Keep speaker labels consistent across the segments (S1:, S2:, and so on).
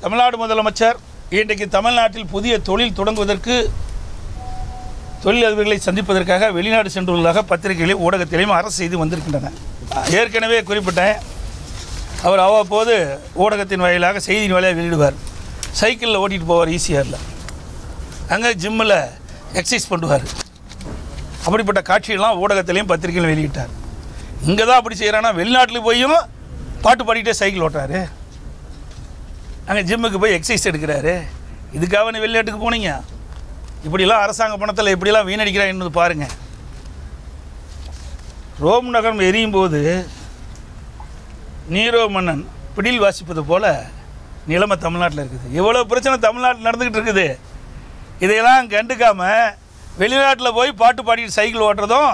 S1: தமிழ்நாடு முதலமைச்சர் இன்றைக்கு தமிழ்நாட்டில் புதிய தொழில் தொடங்குவதற்கு தொழிலதிபர்களை சந்திப்பதற்காக வெளிநாடு சென்றுள்ளதாக பத்திரிகைகளிலும் ஊடகத்திலையும் அரசு செய்து வந்திருக்கின்றன. ஏற்கனவே குறிப்பிட்டேன், அவர் அவ்வப்போது ஊடகத்தின் வாயிலாக செய்தியின் வாயிலாக வெளியிடுவார். சைக்கிளில் ஓட்டிகிட்டு போவார் ஈசிஆரில், அங்கே ஜிம்மில் எக்ஸசைஸ் பண்ணுவார். அப்படிப்பட்ட காட்சியெல்லாம் ஊடகத்திலையும் பத்திரிகையிலும் வெளியிட்டார். இங்கே தான் அப்படி செய்கிறான்னா வெளிநாட்டில் போயும் பாட்டு பாடிக்கிட்டே சைக்கிள் ஓட்டுறாரு, அங்கே ஜிம்முக்கு போய் எக்ஸசைஸ் எடுக்கிறாரு. இதுக்காக நீ வெளிநாட்டுக்கு போனீங்க? இப்படிலாம் அரசாங்க பணத்தில் எப்படிலாம் வீணடிக்கிறாங்கன்னு பாருங்கள். ரோம் நகரம் எரியும் போது நீரோ மன்னன் பிடில் வாசிப்பது போல் நிலைமை தமிழ்நாட்டில் இருக்குது. எவ்வளோ பிரச்சனை தமிழ்நாட்டில் நடந்துக்கிட்டு இருக்குது. இதையெல்லாம் கண்டுக்காமல் வெளிநாட்டில் போய் பாட்டு பாடிட்டு சைக்கிள் ஓட்டுறதும்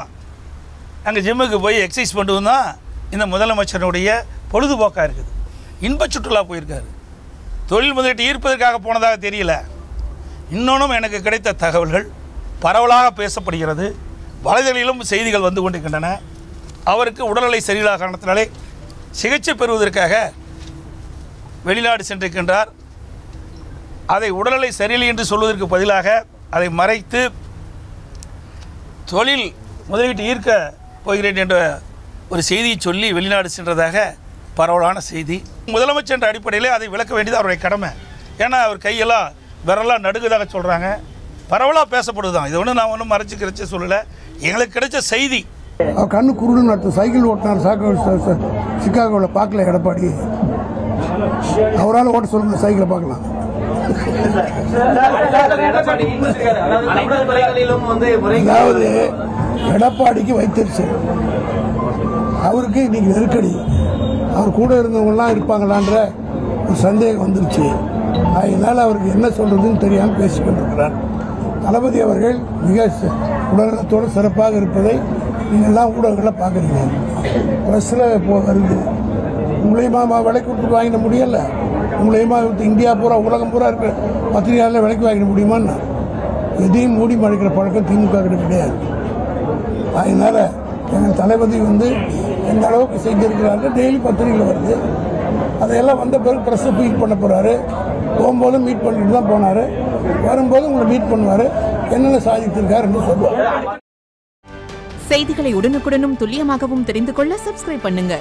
S1: அங்கே ஜிம்முக்கு போய் எக்ஸசைஸ் பண்ணுவதும் தான் இந்த முதலமைச்சருடைய பொழுதுபோக்காக இருக்குது. இன்ப சுற்றுலா போயிருக்காரு. தொழில் முதலீட்டு ஈர்ப்பதற்காக போனதாக தெரியல. இன்னொன்றும் எனக்கு கிடைத்த தகவல்கள் பரவலாக பேசப்படுகிறது. வலைதளங்களிலும் செய்திகள் வந்து கொண்டிருக்கின்றன. அவருக்கு உடல்நிலை சரியில்லாத காரணத்தினாலே சிகிச்சை பெறுவதற்காக வெளிநாடு சென்றிருக்கின்றார். அதை உடல்நிலை சரியில்லை என்று சொல்வதற்கு பதிலாக அதை மறைத்து தொழில் முதலீட்டு ஈர்க்க போகிறேன் என்ற ஒரு செய்தியை சொல்லி வெளிநாடு சென்றதாக பரவலான செய்தி. முதலமைச்சர் என்ற அடிப்படையில் அதை விளக்க வேண்டியது அவருடைய கடமை. ஏன்னா அவர் கையெல்லாம் விரலாம் நடுக்குதாக சொல்கிறாங்க, பரவலாக பேசப்படுதுதான். இது ஒன்றும் நான் ஒன்றும் மறைச்சி கிடச்சி சொல்லலை, எங்களுக்கு கிடைச்ச செய்தி.
S2: கண்ணு குருடுன்னு அர்த்தம். சைக்கிள் ஓட்டினார் சிக்காகோவில் பார்க்கல எடப்பாடி. அவரால் ஓட்ட சொல்லுங்க, சைக்கிளை பார்க்கலாம். அதாவது எடப்பாடிக்கு வைத்திருச்சு, அவருக்கு இன்னைக்கு நெருக்கடி. அவர் கூட இருந்தவங்கலாம் இருப்பாங்களான்ற ஒரு சந்தேகம் வந்துருச்சு. அதனால் அவருக்கு என்ன சொல்றதுன்னு தெரியாமல் பேசிக்கொண்டிருக்கிறார். தளபதி அவர்கள் மிக உடல்நலத்தோடு சிறப்பாக இருப்பதை நீங்கள்லாம் ஊடகங்களில் பார்க்குறீங்க. ப்ரெஸ்ஸில் வருது. உங்களையுமா விலைக்கு கொடுத்து வாங்கிட முடியல? உங்களையுமா இந்தியா பூரா உலகம் பூரா இருக்கிற பத்திரிகையாளர் விலைக்கு வாங்கிட முடியுமான்னு எதையும் மூடி மறைக்கிற பழக்கம் திமுக கிட்ட கிடையாது. அதனால் எங்கள் தளபதி எந்த அளவுக்கு செஞ்சிருக்கிறாரு டெய்லி பத்திரிகையில் வருது. அதையெல்லாம் வந்த பிறகு ப்ரெஸ்ஸை மீட் பண்ண போகிறாரு. போகும்போதும் மீட் பண்ணிட்டு தான் போனார். வரும்போது உங்களை மீட் பண்ணுவார், என்னென்ன சாதித்திருக்காருன்னு சொல்லுவார்.
S3: செய்திகளை உடனுக்குடனும் துல்லியமாகவும் தெரிந்து கொள்ள சப்ஸ்கிரைப் பண்ணுங்க.